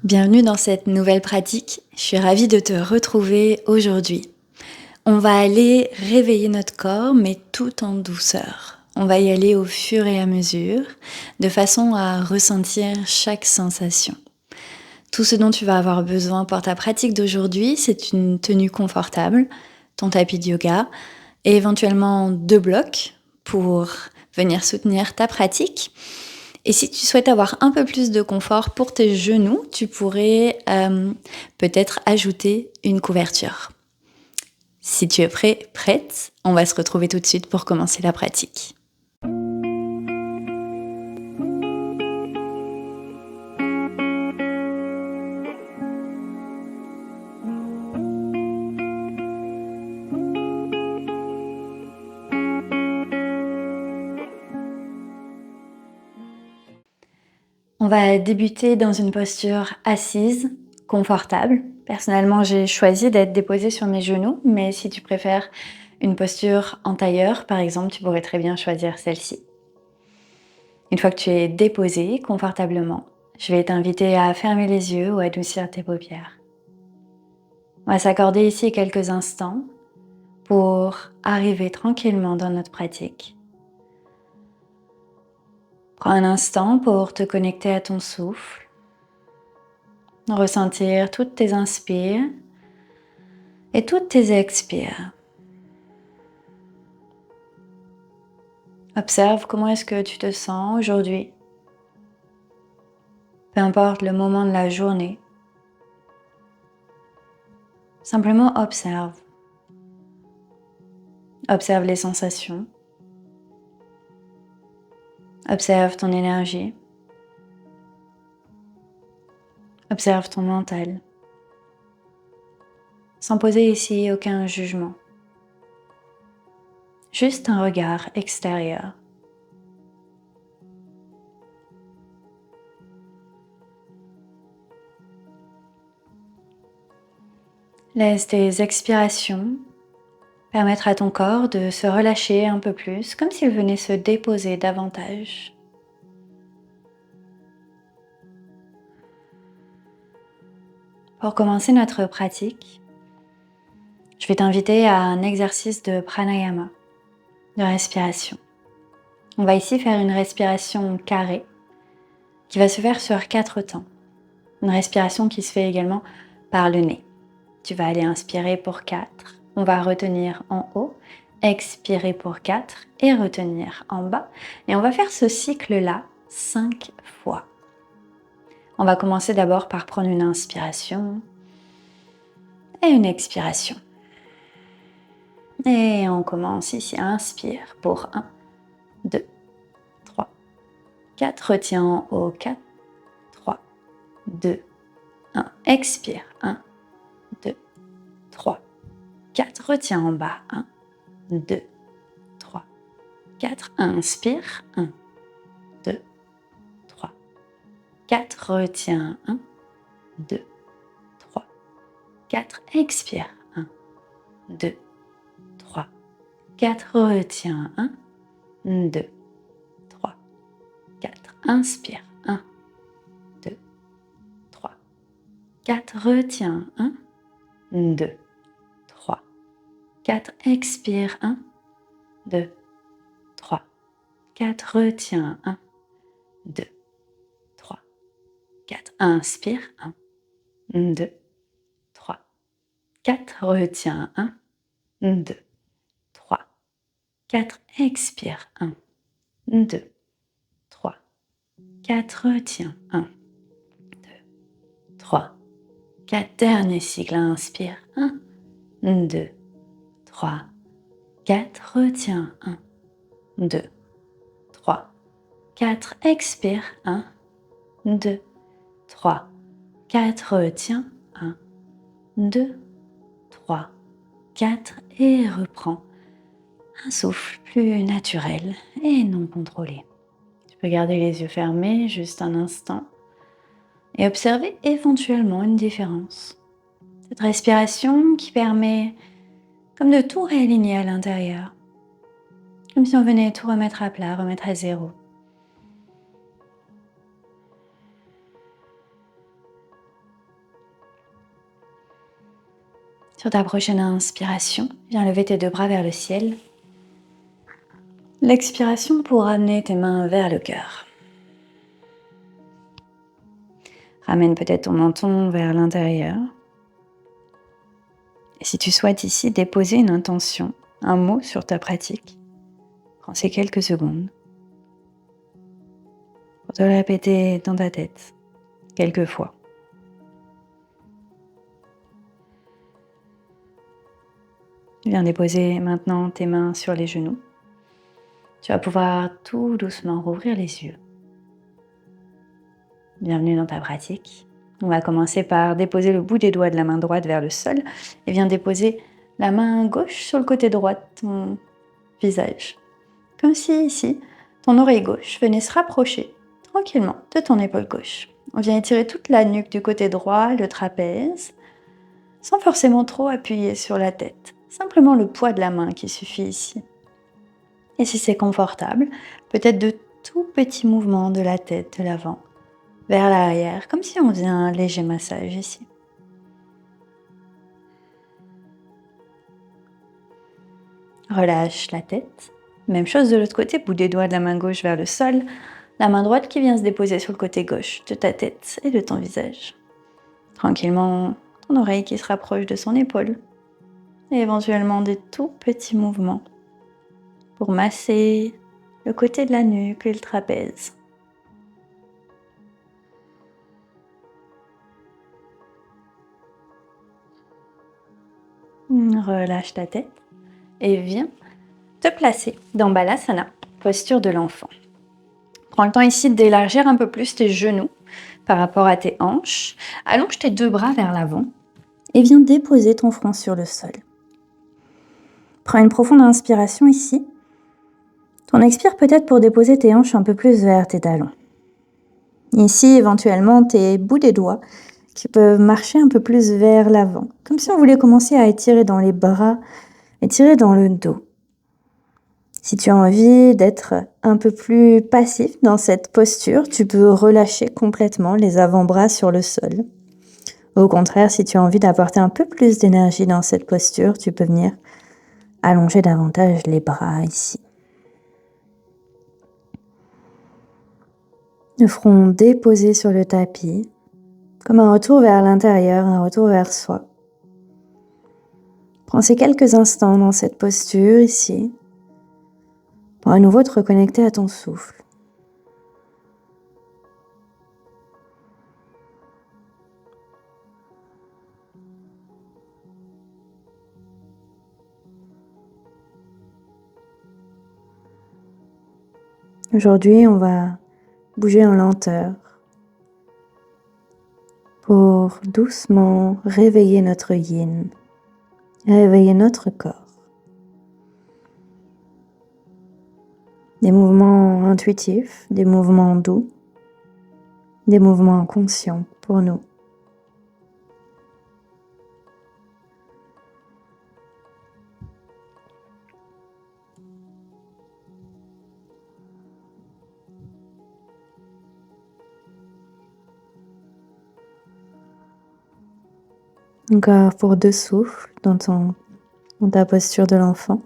Bienvenue dans cette nouvelle pratique. Je suis ravie de te retrouver aujourd'hui. On va aller réveiller notre corps, mais tout en douceur. On va y aller au fur et à mesure, de façon à ressentir chaque sensation. Tout ce dont tu vas avoir besoin pour ta pratique d'aujourd'hui, c'est une tenue confortable, ton tapis de yoga et éventuellement 2 blocs pour venir soutenir ta pratique. Et si tu souhaites avoir un peu plus de confort pour tes genoux, tu pourrais peut-être ajouter une couverture. Si tu es prêt, prête, on va se retrouver tout de suite pour commencer la pratique. On va débuter dans une posture assise, confortable. Personnellement, j'ai choisi d'être déposée sur mes genoux, mais si tu préfères une posture en tailleur, par exemple, tu pourrais très bien choisir celle-ci. Une fois que tu es déposée confortablement, je vais t'inviter à fermer les yeux ou à adoucir tes paupières. On va s'accorder ici quelques instants pour arriver tranquillement dans notre pratique. Prends un instant pour te connecter à ton souffle, ressentir toutes tes inspires et toutes tes expires. Observe comment est-ce que tu te sens aujourd'hui. Peu importe le moment de la journée. Simplement observe. Observe les sensations. Observe ton énergie. Observe ton mental. Sans poser ici aucun jugement. Juste un regard extérieur. Laisse tes expirations permettre à ton corps de se relâcher un peu plus, comme s'il venait se déposer davantage. Pour commencer notre pratique, je vais t'inviter à un exercice de pranayama, de respiration. On va ici faire une respiration carrée qui va se faire sur 4 temps. Une respiration qui se fait également par le nez. Tu vas aller inspirer pour 4, on va retenir en haut, expirer pour 4 et retenir en bas. Et on va faire ce cycle-là 5 fois. On va commencer d'abord par prendre une inspiration et une expiration. Et on commence ici, inspire pour 1, 2, 3, 4, retiens en haut, 4, 3, 2, 1, expire, 1, 2, 3, 4, retiens en bas, 1, 2, 3, 4, inspire, 1, 2, 3, 4, retiens, 1, 2, 3, 4, expire, 1, 2, 3, 4, retiens, 1, 2, 3, 4, inspire, 1, 2, 3, 4, retiens, 1, 2, 3, 4, expire, 1, 2, 3, 4, retiens, 1, 2, 3, 4, inspire, 1, 2, 3, 4, retiens, 1, 2, 3, 4, expire, 1, 2, 3, 4, retiens, 1, 2, 3, 4, dernier cycle, inspire, 1, 2, 3, 4, retiens, 1, 2, 3, 4, expire, 1, 2, 3, 4, retiens, 1, 2, 3, 4 et reprends un souffle plus naturel et non contrôlé. Tu peux garder les yeux fermés juste un instant et observer éventuellement une différence. Cette respiration qui permet comme de tout réaligner à l'intérieur, comme si on venait tout remettre à plat, remettre à zéro. Sur ta prochaine inspiration, viens lever tes 2 bras vers le ciel. L'expiration pour ramener tes mains vers le cœur. Ramène peut-être ton menton vers l'intérieur. Et si tu souhaites ici déposer une intention, un mot sur ta pratique, prends ces quelques secondes pour te le répéter dans ta tête quelques fois. Viens déposer maintenant tes mains sur les genoux. Tu vas pouvoir tout doucement rouvrir les yeux. Bienvenue dans ta pratique. On va commencer par déposer le bout des doigts de la main droite vers le sol et viens déposer la main gauche sur le côté droit de ton visage. Comme si ici, ton oreille gauche venait se rapprocher tranquillement de ton épaule gauche. On vient étirer toute la nuque du côté droit, le trapèze, sans forcément trop appuyer sur la tête. Simplement le poids de la main qui suffit ici. Et si c'est confortable, peut-être de tout petits mouvements de la tête de l'avant vers l'arrière, comme si on faisait un léger massage ici. Relâche la tête. Même chose de l'autre côté, bout des doigts de la main gauche vers le sol, la main droite qui vient se déposer sur le côté gauche de ta tête et de ton visage. Tranquillement, ton oreille qui se rapproche de son épaule. Et éventuellement des tout petits mouvements pour masser le côté de la nuque et le trapèze. Relâche ta tête et viens te placer dans Balasana, posture de l'enfant. Prends le temps ici d'élargir un peu plus tes genoux par rapport à tes hanches. Allonge tes 2 bras vers l'avant et viens déposer ton front sur le sol. Prends une profonde inspiration ici. Ton expire peut-être pour déposer tes hanches un peu plus vers tes talons. Ici, éventuellement, tes bouts des doigts qui peuvent marcher un peu plus vers l'avant, comme si on voulait commencer à étirer dans les bras, étirer dans le dos. Si tu as envie d'être un peu plus passif dans cette posture, tu peux relâcher complètement les avant-bras sur le sol. Au contraire, si tu as envie d'apporter un peu plus d'énergie dans cette posture, tu peux venir allonger davantage les bras ici. Le front déposé sur le tapis, comme un retour vers l'intérieur, un retour vers soi. Prends ces quelques instants dans cette posture ici, pour à nouveau te reconnecter à ton souffle. Aujourd'hui, on va bouger en lenteur pour doucement réveiller notre yin, réveiller notre corps. Des mouvements intuitifs, des mouvements doux, des mouvements conscients pour nous. Encore pour 2 souffles dans ta posture de l'enfant.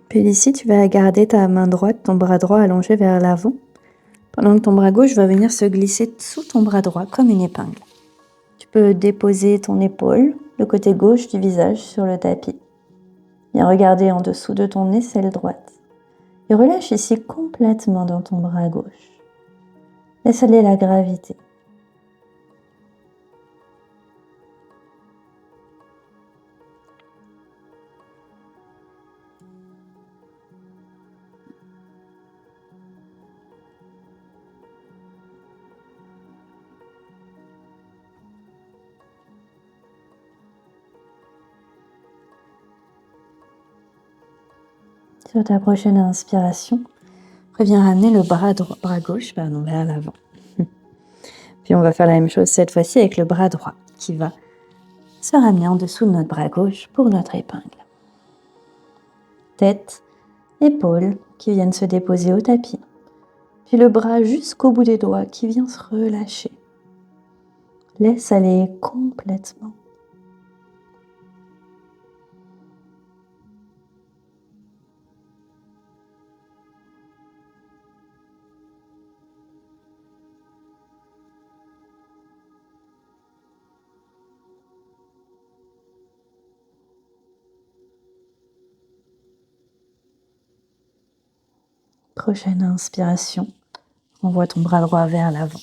Puis ici, tu vas garder ta main droite, ton bras droit allongé vers l'avant, pendant que ton bras gauche va venir se glisser sous ton bras droit comme une épingle. Tu peux déposer ton épaule, le côté gauche du visage, sur le tapis. Viens regarder en dessous de ton aisselle droite. Et relâche ici complètement dans ton bras gauche. Laisse aller la gravité. Sur ta prochaine inspiration, viens ramener le bras gauche vers l'avant. Puis on va faire la même chose cette fois-ci avec le bras droit qui va se ramener en dessous de notre bras gauche pour notre épingle. Tête, épaules qui viennent se déposer au tapis. Puis le bras jusqu'au bout des doigts qui vient se relâcher. Laisse aller complètement. Prochaine inspiration, envoie ton bras droit vers l'avant.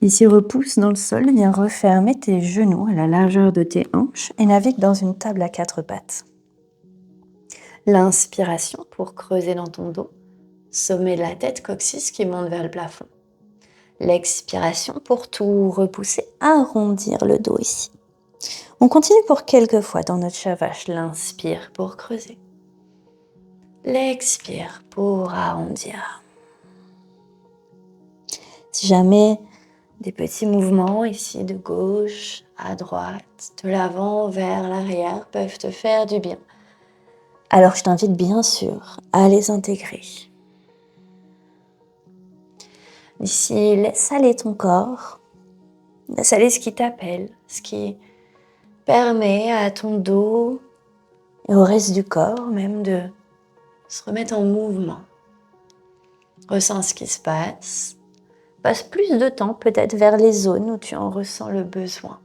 Ici, repousse dans le sol, viens refermer tes genoux à la largeur de tes hanches et navigue dans une table à 4 pattes. L'inspiration pour creuser dans ton dos, sommet de la tête, coccyx qui monte vers le plafond. L'expiration pour tout repousser, arrondir le dos ici. On continue pour quelques fois dans notre Shavash. L'inspire pour creuser. L'expire pour arrondir. Si jamais des petits mouvements ici de gauche à droite, de l'avant vers l'arrière peuvent te faire du bien, alors je t'invite bien sûr à les intégrer. Ici, laisse aller ton corps, laisse aller ce qui t'appelle, ce qui permet à ton dos et au reste du corps même de se remettre en mouvement. Ressens ce qui se passe. Passe plus de temps peut-être vers les zones où tu en ressens le besoin.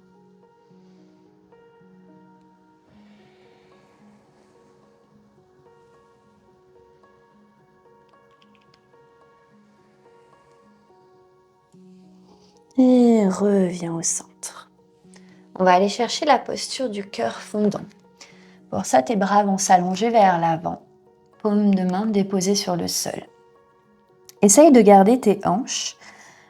Et reviens au centre. On va aller chercher la posture du cœur fondant. Pour ça, tes bras vont s'allonger vers l'avant. Paume de main déposée sur le sol. Essaye de garder tes hanches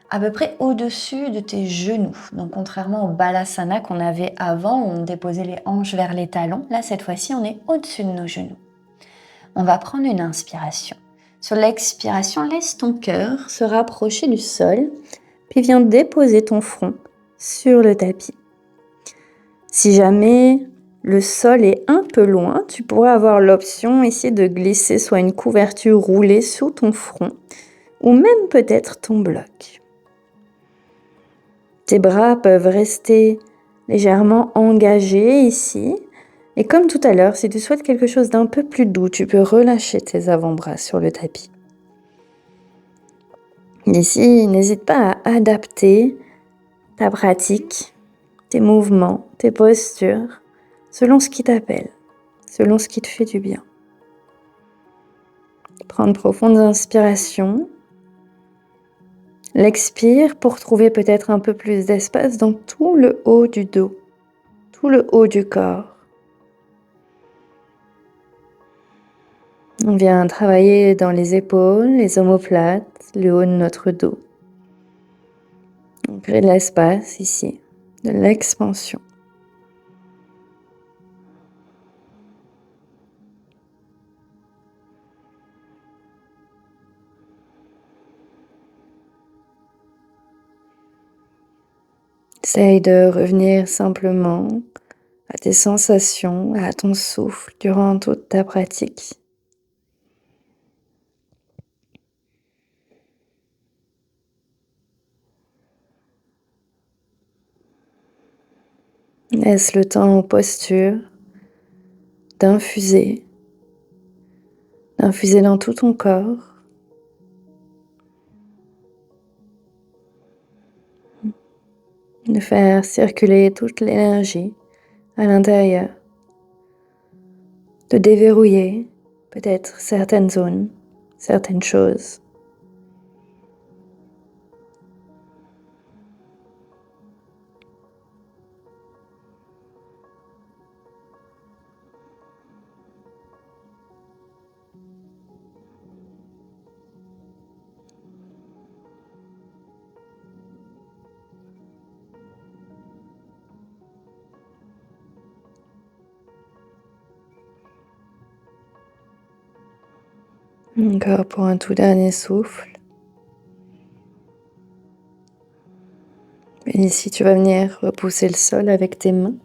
à peu près au-dessus de tes genoux. Donc, contrairement au Balasana qu'on avait avant, où on déposait les hanches vers les talons, là, cette fois-ci, on est au-dessus de nos genoux. On va prendre une inspiration. Sur l'expiration, laisse ton cœur se rapprocher du sol, puis viens déposer ton front sur le tapis. Si jamais le sol est un peu loin, tu pourrais avoir l'option ici de glisser soit une couverture roulée sous ton front, ou même peut-être ton bloc. Tes bras peuvent rester légèrement engagés ici. Et comme tout à l'heure, si tu souhaites quelque chose d'un peu plus doux, tu peux relâcher tes avant-bras sur le tapis. Ici, n'hésite pas à adapter ta pratique, tes mouvements, tes postures, selon ce qui t'appelle, selon ce qui te fait du bien. Prends de profondes inspirations. L'expire pour trouver peut-être un peu plus d'espace dans tout le haut du dos, tout le haut du corps. On vient travailler dans les épaules, les omoplates, le haut de notre dos. On crée de l'espace ici, de l'expansion. Essaye de revenir simplement à tes sensations, à ton souffle durant toute ta pratique. Laisse le temps aux postures d'infuser dans tout ton corps. De faire circuler toute l'énergie à l'intérieur. De déverrouiller peut-être certaines zones, certaines choses. Encore pour un tout dernier souffle. Et ici, tu vas venir repousser le sol avec tes mains.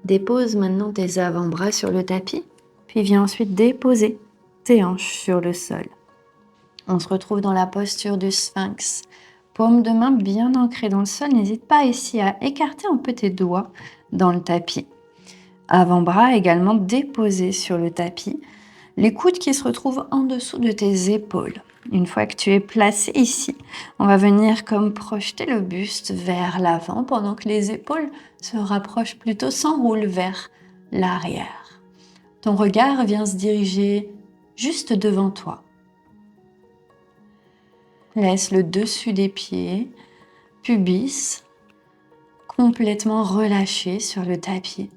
Dépose maintenant tes avant-bras sur le tapis, puis viens ensuite déposer tes hanches sur le sol. On se retrouve dans la posture du sphinx. Paume de main bien ancrée dans le sol. N'hésite pas ici à écarter un peu tes doigts dans le tapis. Avant-bras également déposés sur le tapis. Les coudes qui se retrouvent en dessous de tes épaules. Une fois que tu es placé ici, on va venir comme projeter le buste vers l'avant pendant que les épaules se rapprochent plutôt, s'enroulent vers l'arrière. Ton regard vient se diriger juste devant toi. Laisse le dessus des pieds, pubis, complètement relâché sur le tapis.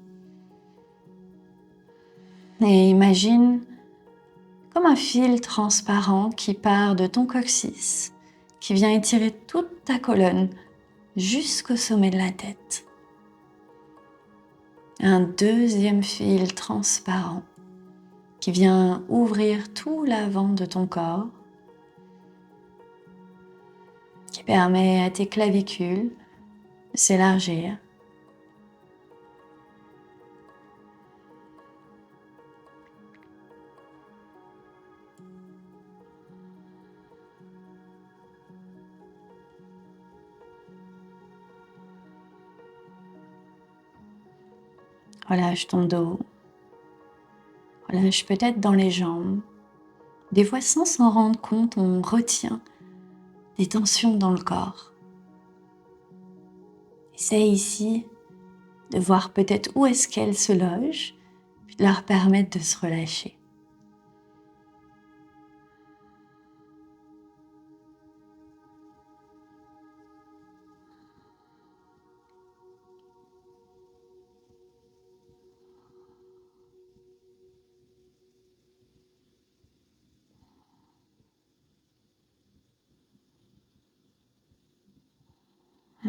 Et imagine comme un fil transparent qui part de ton coccyx, qui vient étirer toute ta colonne jusqu'au sommet de la tête. Un deuxième fil transparent qui vient ouvrir tout l'avant de ton corps, qui permet à tes clavicules de s'élargir. Relâche ton dos, relâche peut-être dans les jambes. Des fois, sans s'en rendre compte, on retient des tensions dans le corps. Essaye ici de voir peut-être où est-ce qu'elles se logent, puis de leur permettre de se relâcher.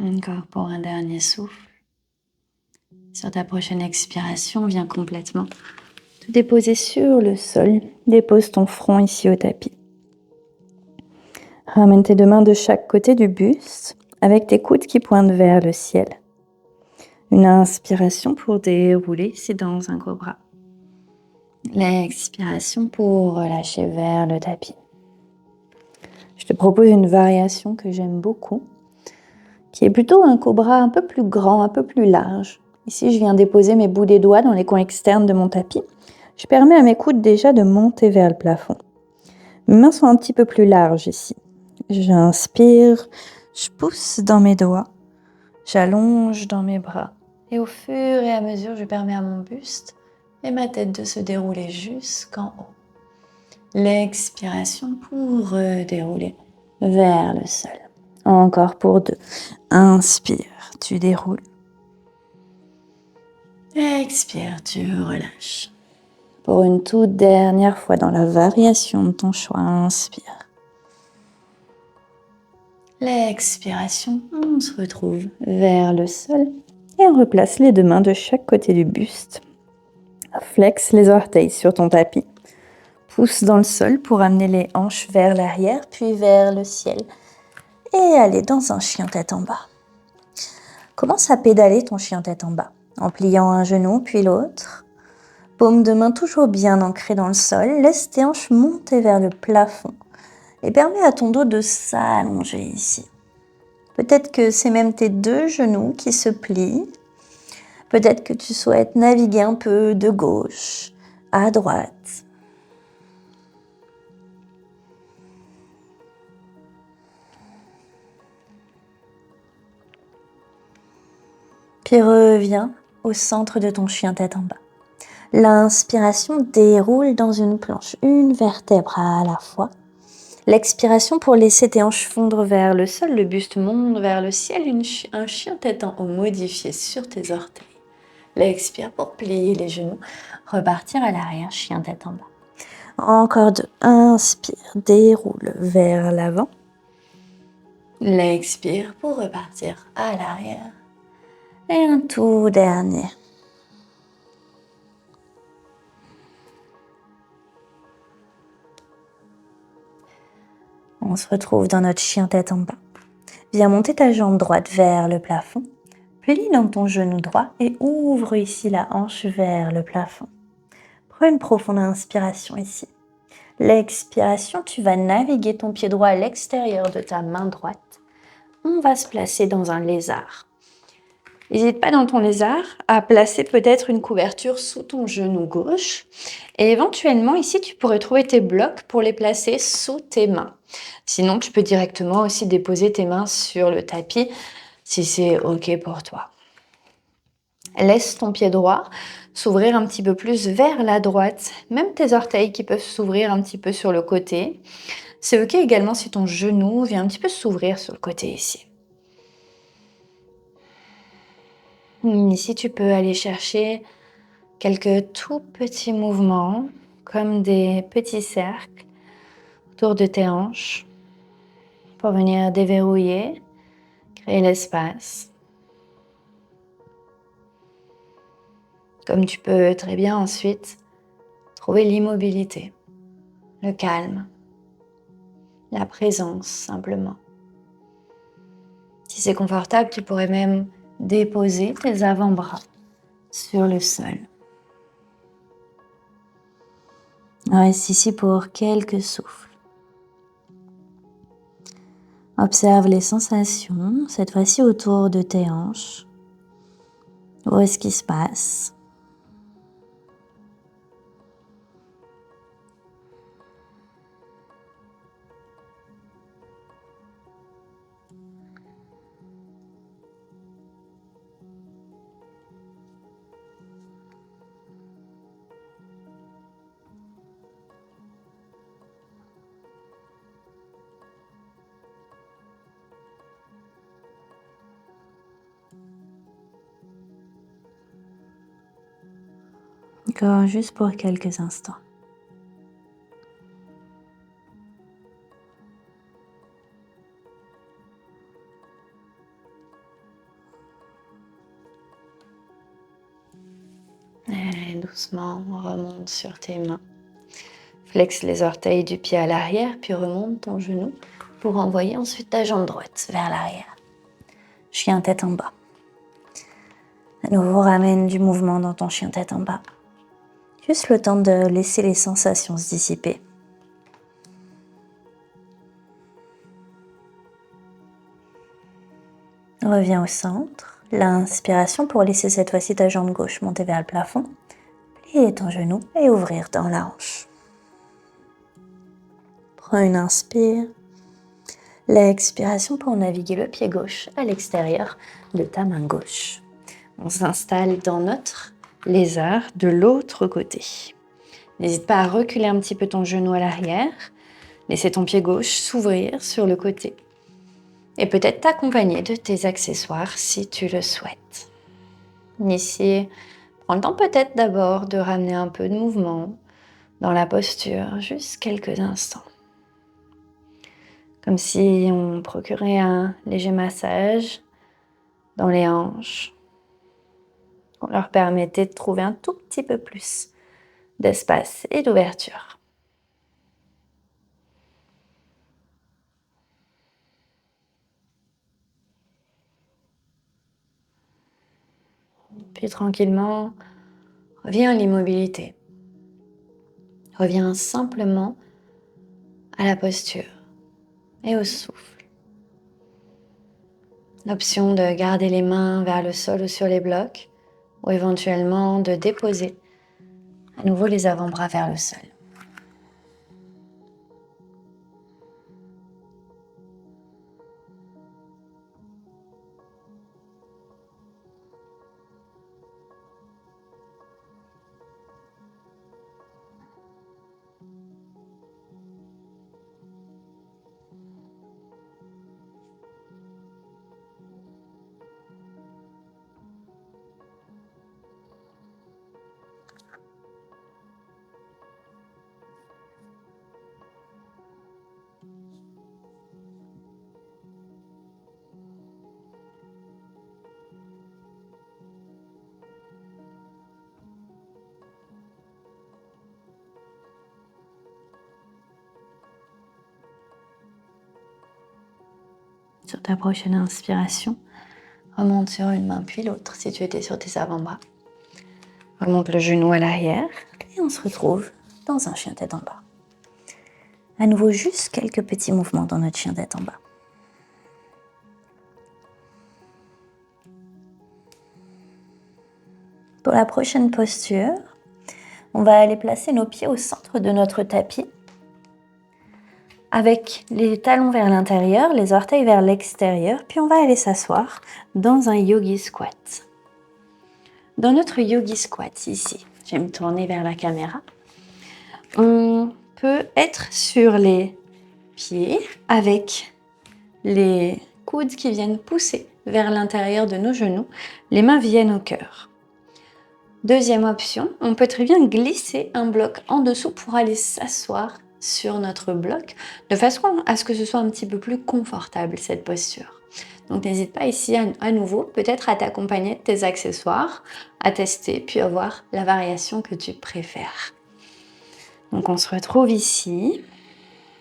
Encore pour un dernier souffle. Sur ta prochaine expiration, viens complètement te déposer sur le sol. Dépose ton front ici au tapis. Ramène tes deux mains de chaque côté du buste avec tes coudes qui pointent vers le ciel. Une inspiration pour dérouler ici dans un cobra. L'expiration pour relâcher vers le tapis. Je te propose une variation que j'aime beaucoup, qui est plutôt un cobra un peu plus grand, un peu plus large. Ici, je viens déposer mes bouts des doigts dans les coins externes de mon tapis. Je permets à mes coudes déjà de monter vers le plafond. Mes mains sont un petit peu plus larges ici. J'inspire, je pousse dans mes doigts, j'allonge dans mes bras. Et au fur et à mesure, je permets à mon buste et ma tête de se dérouler jusqu'en haut. L'expiration pour dérouler vers le sol. Encore pour 2. Inspire, tu déroules. Expire, tu relâches. Pour une toute dernière fois dans la variation de ton choix, inspire. L'expiration, on se retrouve vers le sol et on replace les deux mains de chaque côté du buste. Flexe les orteils sur ton tapis. Pousse dans le sol pour amener les hanches vers l'arrière, puis vers le ciel. Et aller dans un chien tête en bas. Commence à pédaler ton chien tête en bas, en pliant un genou puis l'autre. Paume de main toujours bien ancrée dans le sol. Laisse tes hanches monter vers le plafond. Et permets à ton dos de s'allonger ici. Peut-être que c'est même tes deux genoux qui se plient. Peut-être que tu souhaites naviguer un peu de gauche à droite. Puis reviens au centre de ton chien tête en bas. L'inspiration déroule dans une planche, une vertèbre à la fois. L'expiration pour laisser tes hanches fondre vers le sol, le buste monte vers le ciel, un chien tête en haut modifié sur tes orteils. L'expire pour plier les genoux, repartir à l'arrière, chien tête en bas. Encore 2, inspire, déroule vers l'avant. L'expire pour repartir à l'arrière. Et un tout dernier. On se retrouve dans notre chien tête en bas. Viens monter ta jambe droite vers le plafond. Plie dans ton genou droit et ouvre ici la hanche vers le plafond. Prends une profonde inspiration ici. L'expiration, tu vas naviguer ton pied droit à l'extérieur de ta main droite. On va se placer dans un lézard. N'hésite pas dans ton lézard à placer peut-être une couverture sous ton genou gauche. Et éventuellement, ici, tu pourrais trouver tes blocs pour les placer sous tes mains. Sinon, tu peux directement aussi déposer tes mains sur le tapis si c'est OK pour toi. Laisse ton pied droit s'ouvrir un petit peu plus vers la droite, même tes orteils qui peuvent s'ouvrir un petit peu sur le côté. C'est OK également si ton genou vient un petit peu s'ouvrir sur le côté ici. Ici, tu peux aller chercher quelques tout petits mouvements, comme des petits cercles autour de tes hanches, pour venir déverrouiller, créer l'espace. Comme tu peux très bien ensuite trouver l'immobilité, le calme, la présence simplement. Si c'est confortable, tu pourrais même déposer tes avant-bras sur le sol. Reste ici pour quelques souffles. Observe les sensations, cette fois-ci autour de tes hanches. Où est-ce qu'il se passe? Encore juste pour quelques instants. Et doucement, on remonte sur tes mains. Flexe les orteils du pied à l'arrière, puis remonte ton genou pour envoyer ensuite ta jambe droite vers l'arrière. Chien tête en bas. À nouveau, ramène du mouvement dans ton chien tête en bas. Juste le temps de laisser les sensations se dissiper. Reviens au centre. L'inspiration pour laisser cette fois-ci ta jambe gauche monter vers le plafond. Plier ton genou et ouvrir dans la hanche. Prends une inspire. L'expiration pour naviguer le pied gauche à l'extérieur de ta main gauche. On s'installe dans notre lézard de l'autre côté. N'hésite pas à reculer un petit peu ton genou à l'arrière. Laisser ton pied gauche s'ouvrir sur le côté. Et peut-être t'accompagner de tes accessoires si tu le souhaites. Ici, prends le temps peut-être d'abord de ramener un peu de mouvement dans la posture, juste quelques instants. Comme si on procurait un léger massage dans les hanches. On leur permettait de trouver un tout petit peu plus d'espace et d'ouverture. Puis tranquillement, reviens à l'immobilité. Reviens simplement à la posture et au souffle. L'option de garder les mains vers le sol ou sur les blocs, ou éventuellement de déposer à nouveau les avant-bras vers le sol. Sur ta prochaine inspiration, remonte sur une main puis l'autre si tu étais sur tes avant-bras. Remonte le genou à l'arrière et on se retrouve dans un chien tête en bas. À nouveau, juste quelques petits mouvements dans notre chien tête en bas. Pour la prochaine posture, on va aller placer nos pieds au centre de notre tapis, avec les talons vers l'intérieur, les orteils vers l'extérieur, puis on va aller s'asseoir dans un yogi squat. Dans notre yogi squat ici, je vais me tourner vers la caméra, on peut être sur les pieds avec les coudes qui viennent pousser vers l'intérieur de nos genoux, les mains viennent au cœur. Deuxième option, on peut très bien glisser un bloc en dessous pour aller s'asseoir sur notre bloc, de façon à ce que ce soit un petit peu plus confortable cette posture. Donc n'hésite pas ici à nouveau, peut-être à t'accompagner de tes accessoires, à tester, puis à voir la variation que tu préfères. Donc on se retrouve ici.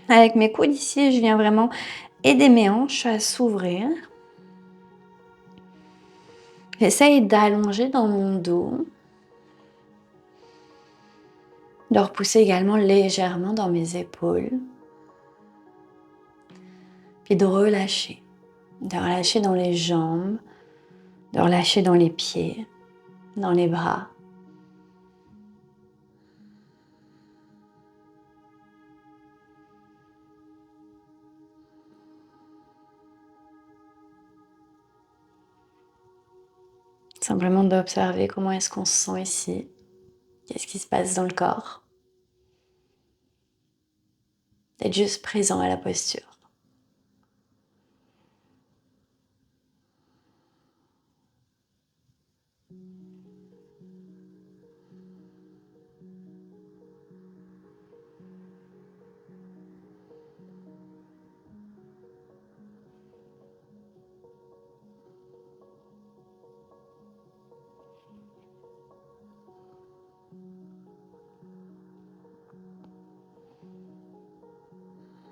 Avec mes coudes ici, je viens vraiment aider mes hanches à s'ouvrir. J'essaye d'allonger dans mon dos, de repousser également légèrement dans mes épaules, puis de relâcher dans les jambes, de relâcher dans les pieds, dans les bras. Simplement d'observer comment est-ce qu'on se sent ici, qu'est-ce qui se passe dans le corps, d'être juste présent à la posture.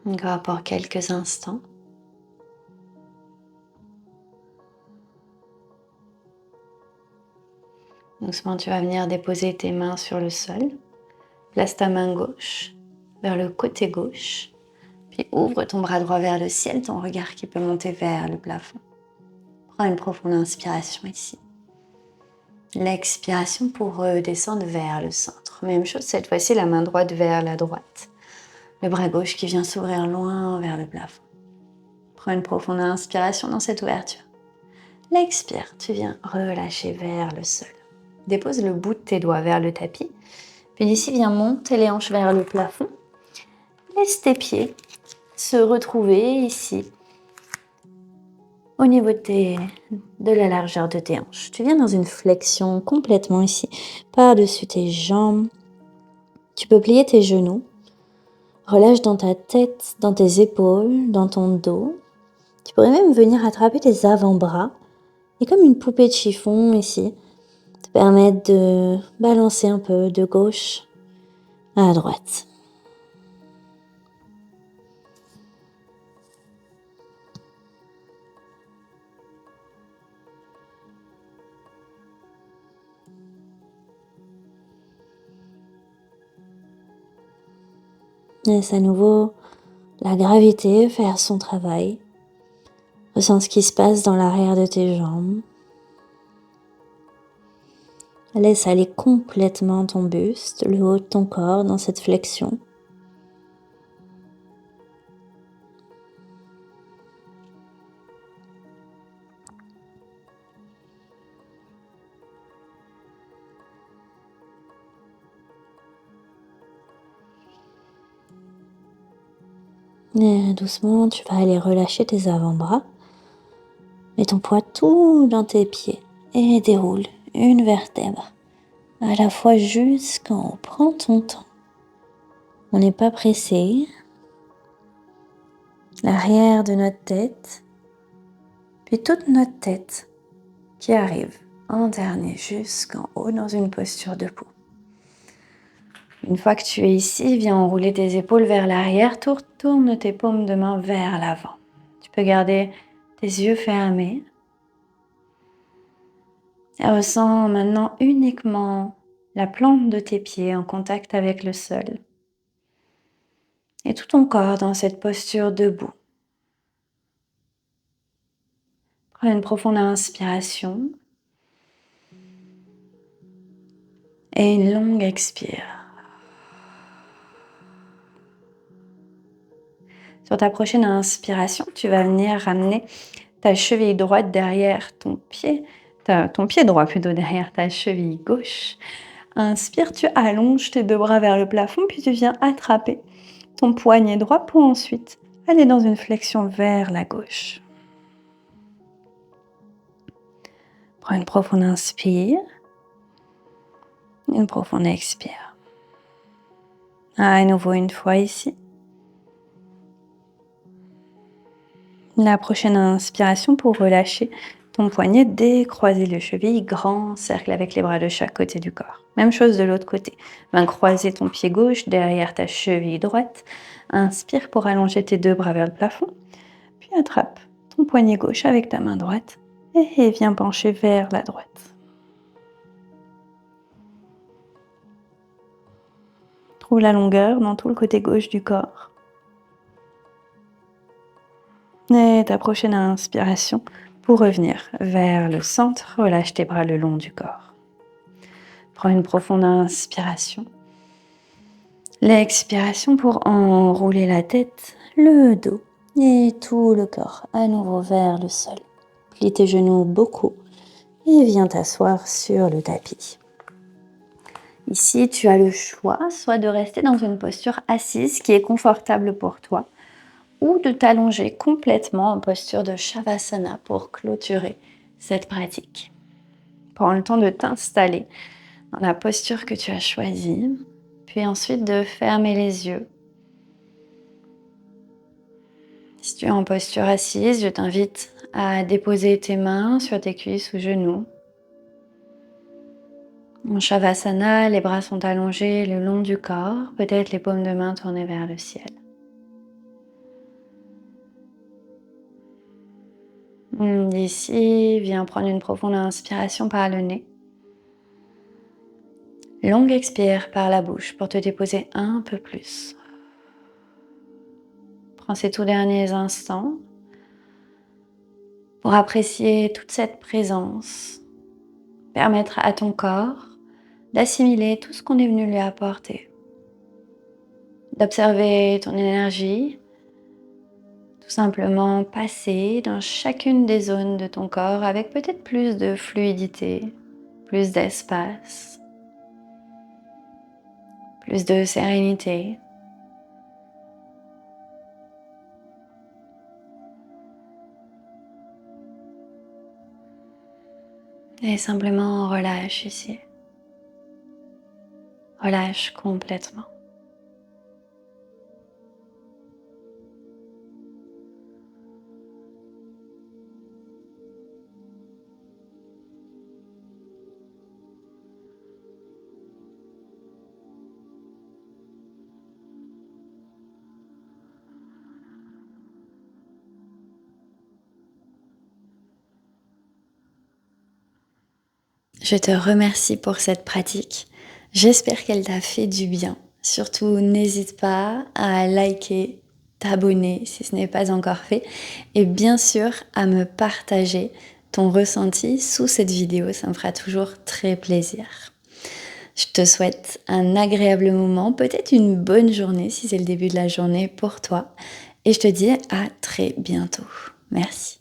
Encore pour quelques instants. Doucement, tu vas venir déposer tes mains sur le sol. Place ta main gauche vers le côté gauche. Puis ouvre ton bras droit vers le ciel, ton regard qui peut monter vers le plafond. Prends une profonde inspiration ici. L'expiration pour redescendre vers le centre. Même chose, cette fois-ci, la main droite vers la droite. Le bras gauche qui vient s'ouvrir loin vers le plafond. Prends une profonde inspiration dans cette ouverture. L'expire, tu viens relâcher vers le sol. Dépose le bout de tes doigts vers le tapis. Puis d'ici, viens monter les hanches vers le plafond. Laisse tes pieds se retrouver ici, au niveau de la largeur de tes hanches. Tu viens dans une flexion complètement ici, par-dessus tes jambes. Tu peux plier tes genoux. Relâche dans ta tête, dans tes épaules, dans ton dos. Tu pourrais même venir attraper tes avant-bras et comme une poupée de chiffon ici, te permettre de balancer un peu de gauche à droite. Laisse à nouveau la gravité faire son travail. Ressens ce qui se passe dans l'arrière de tes jambes. Laisse aller complètement ton buste, le haut de ton corps dans cette flexion. Et doucement, tu vas aller relâcher tes avant-bras. Mets ton poids tout dans tes pieds et déroule une vertèbre à la fois jusqu'en haut. Prends ton temps. On n'est pas pressé. L'arrière de notre tête, puis toute notre tête qui arrive en dernier jusqu'en haut dans une posture debout. Une fois que tu es ici, viens enrouler tes épaules vers l'arrière, tourne tes paumes de main vers l'avant. Tu peux garder tes yeux fermés. Et ressens maintenant uniquement la plante de tes pieds en contact avec le sol. et tout ton corps dans cette posture debout. Prends une profonde inspiration et une longue expire. Sur ta prochaine inspiration, tu vas venir ramener ta cheville droite derrière ton pied droit plutôt derrière ta cheville gauche. Inspire, tu allonges tes deux bras vers le plafond, puis tu viens attraper ton poignet droit pour ensuite aller dans une flexion vers la gauche. Prends une profonde inspire, une profonde expire. À nouveau une fois ici. La prochaine inspiration pour relâcher ton poignet, décroiser le cheville, grand cercle avec les bras de chaque côté du corps. Même chose de l'autre côté. Viens croiser ton pied gauche derrière ta cheville droite. Inspire pour allonger tes deux bras vers le plafond. Puis attrape ton poignet gauche avec ta main droite et viens pencher vers la droite. Trouve la longueur dans tout le côté gauche du corps. Et ta prochaine inspiration pour revenir vers le centre, relâche tes bras le long du corps. Prends une profonde inspiration. L'expiration pour enrouler la tête, le dos et tout le corps à nouveau vers le sol. Plie tes genoux beaucoup et viens t'asseoir sur le tapis. Ici, tu as le choix soit de rester dans une posture assise qui est confortable pour toi, ou de t'allonger complètement en posture de Shavasana pour clôturer cette pratique. Prends le temps de t'installer dans la posture que tu as choisie, puis ensuite de fermer les yeux. Si tu es en posture assise, je t'invite à déposer tes mains sur tes cuisses ou genoux. En Shavasana, les bras sont allongés le long du corps, peut-être les paumes de main tournées vers le ciel. Ici, viens prendre une profonde inspiration par le nez. Longue expire par la bouche pour te déposer un peu plus. Prends ces tout derniers instants pour apprécier toute cette présence, permettre à ton corps d'assimiler tout ce qu'on est venu lui apporter, d'observer ton énergie, tout simplement passer dans chacune des zones de ton corps avec peut-être plus de fluidité, plus d'espace, plus de sérénité. Et simplement relâche ici. Relâche complètement. Je te remercie pour cette pratique. J'espère qu'elle t'a fait du bien. Surtout, n'hésite pas à liker, t'abonner si ce n'est pas encore fait et bien sûr à me partager ton ressenti sous cette vidéo. Ça me fera toujours très plaisir. Je te souhaite un agréable moment, peut-être une bonne journée si c'est le début de la journée pour toi et je te dis à très bientôt. Merci.